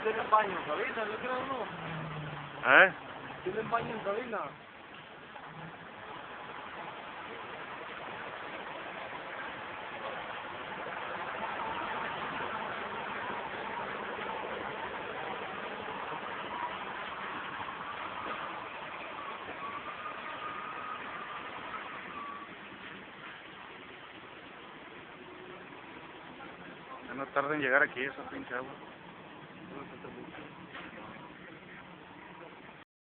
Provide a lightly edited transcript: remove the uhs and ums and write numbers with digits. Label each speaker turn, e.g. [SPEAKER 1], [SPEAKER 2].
[SPEAKER 1] ¿Tienen baño en cabina, yo creo, no?
[SPEAKER 2] ¿Eh?
[SPEAKER 1] ¿Tienen baño en cabina?
[SPEAKER 2] No tarda en llegar aquí esa pinche agua.